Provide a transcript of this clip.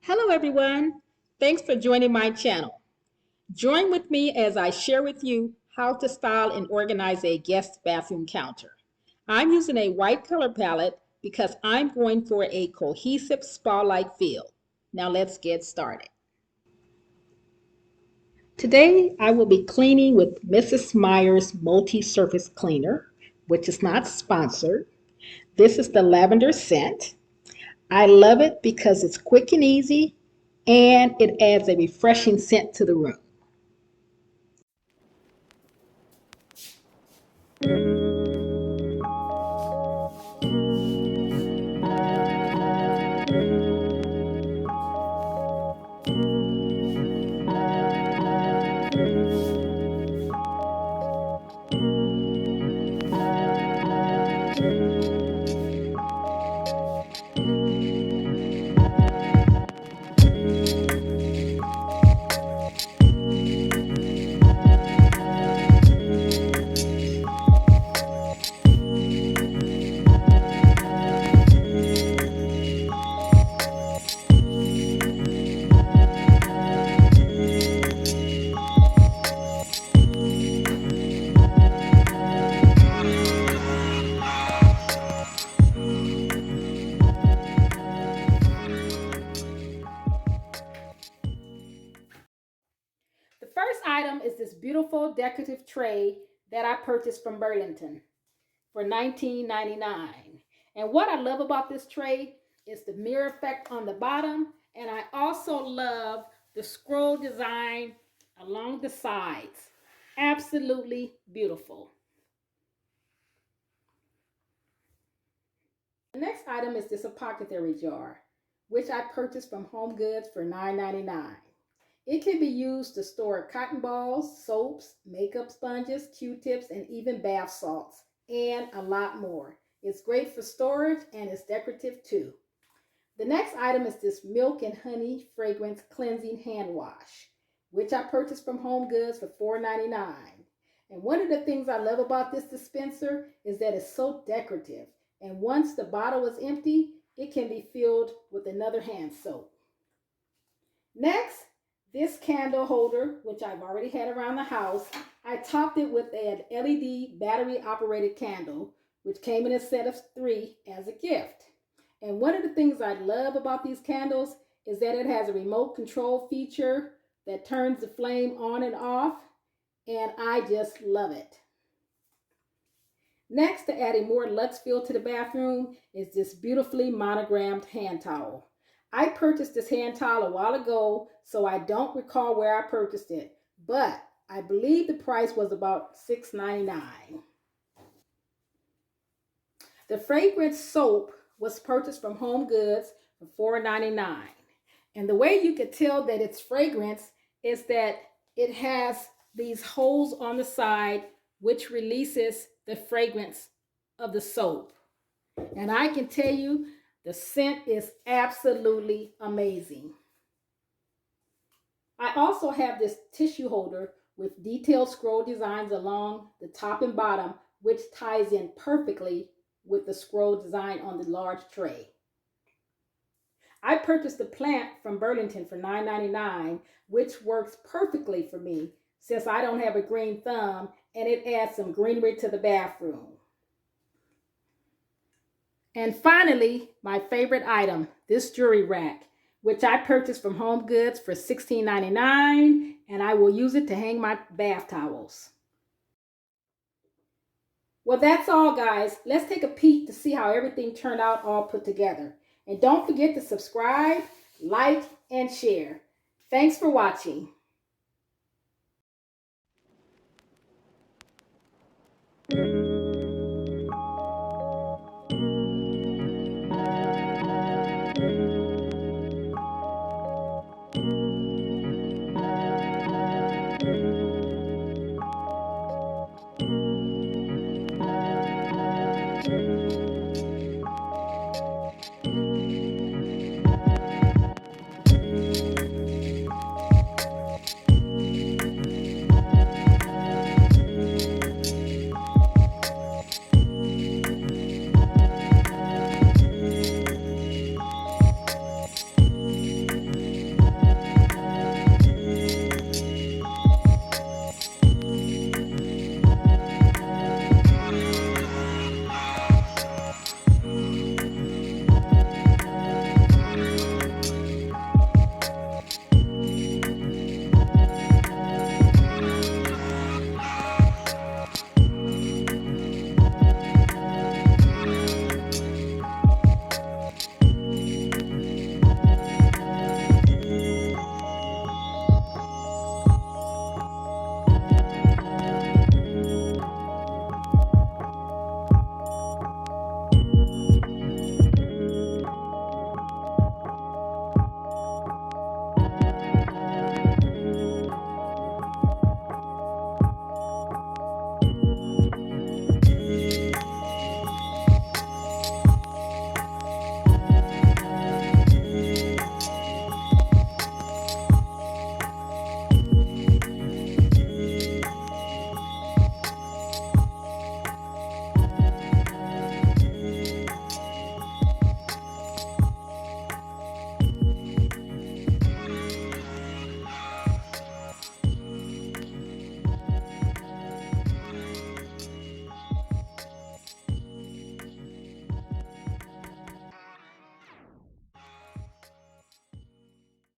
Hello everyone, thanks for joining my channel. Join with me as I share with you how to style and organize a guest bathroom counter. I'm using a white color palette because I'm going for a cohesive spa-like feel. Now let's get started. Today I will be cleaning with Mrs. Meyer's multi-surface cleaner, which is not sponsored. This is the lavender scent. I love it because it's quick and easy and it adds a refreshing scent to the room. The first item is this beautiful decorative tray that I purchased from Burlington for $19.99. And what I love about this tray is the mirror effect on the bottom, and I also love the scroll design along the sides. Absolutely beautiful. The next item is this apothecary jar, which I purchased from Home Goods for $9.99. It can be used to store cotton balls, soaps, makeup sponges, Q-tips, and even bath salts, and a lot more. It's great for storage and it's decorative too. The next item is this milk and honey fragrance cleansing hand wash, which I purchased from Home Goods for $4.99. And one of the things I love about this dispenser is that it's so decorative. And once the bottle is empty, it can be filled with another hand soap. Next, this candle holder, which I've already had around the house, I topped it with an LED battery operated candle, which came in a set of 3 as a gift. And one of the things I love about these candles is that it has a remote control feature that turns the flame on and off, and I just love it. Next, to add a more luxe feel to the bathroom, is this beautifully monogrammed hand towel. I purchased this hand towel a while ago, so I don't recall where I purchased it, but I believe the price was about $6.99. The fragrance soap was purchased from Home Goods for $4.99. And the way you can tell that it's fragrance is that it has these holes on the side which releases the fragrance of the soap. And I can tell you the scent is absolutely amazing. I also have this tissue holder with detailed scroll designs along the top and bottom, which ties in perfectly with the scroll design on the large tray. I purchased the plant from Burlington for $9.99, which works perfectly for me since I don't have a green thumb, and it adds some greenery to the bathroom. And finally, my favorite item, this jewelry rack, which I purchased from Home Goods for $16.99, and I will use it to hang my bath towels. Well, that's all, guys. Let's take a peek to see how everything turned out all put together. And don't forget to subscribe, like, and share. Thanks for watching.